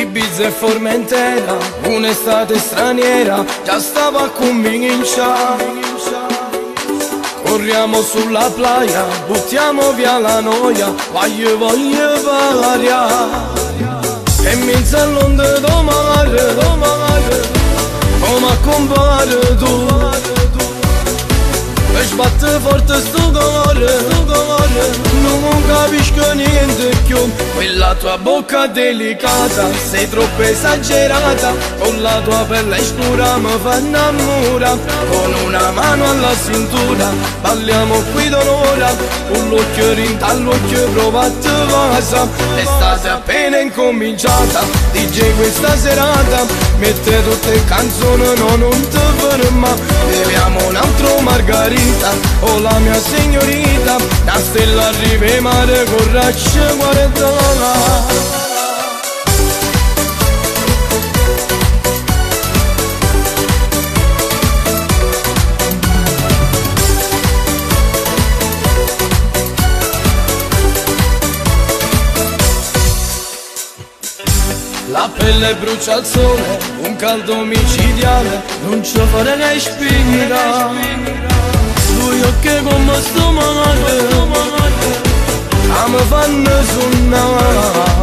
Ibiza e Formentera, un'estate straniera, già stava a cominciare. Corriamo sulla playa, buttiamo via la noia, voglio variare. E mi inzallonde do mare, come compare tu. E sbatte forte sto cuore, non capisco niente più. Quella tua bocca delicata, sei troppo esagerata. Con la tua pelle scura mi fa innamorare. Con una mano alla cintura, balliamo qui d'onora. Un l'occhio rinta all'occhio, prova a te vasa. L'estate appena incominciata, DJ questa serata mette tutte le canzoni, no non ti ferma. Beviamo un altro margarita, oh la mia signorita. Da stella arriva e mare con raccia guarda. La pelle brucia al sole, un caldo micidiale, non ci fare respira. Due occhi come sto male, mi fanno suonare.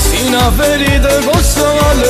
Si una ferita cosa vale,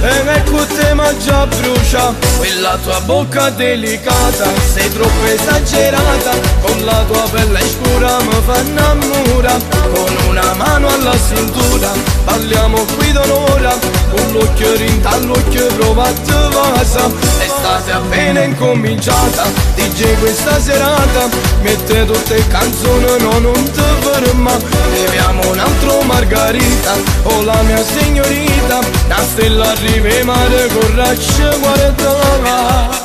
e ecco te ma già brucia. Quella tua bocca delicata, sei troppo esagerata. Con la tua pelle scura mi fa innamorare. Con una mano alla cintura, balliamo qui d'onora. Un l'occhio rinta all'occhio, prova a te vasa. L'estate appena incominciata, DJ questa serata mette tutte le canzoni, no non ti ferma. Beviamo un altro margarita, oh la mia signorita. Da stella arriva e mare con raccia guarda.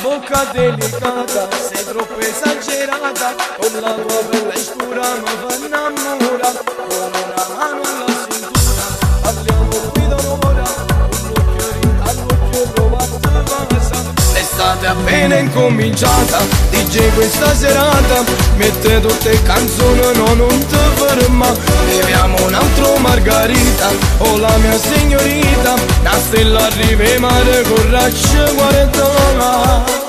Bocca delicata, sei troppo esagerata. Con la tua pelle scura mi fa innamorare. Con una mano alla cintura, parliamo qui d'onora. Un occhio rinta all'occhio, prova a te vasa. L'estate appena incominciata, DJ questa serata mette tutte le canzoni, no non ti ferma. Beviamo un altro margarita, oh la mia signorita. Da stella arriva e mare con raccia guarda.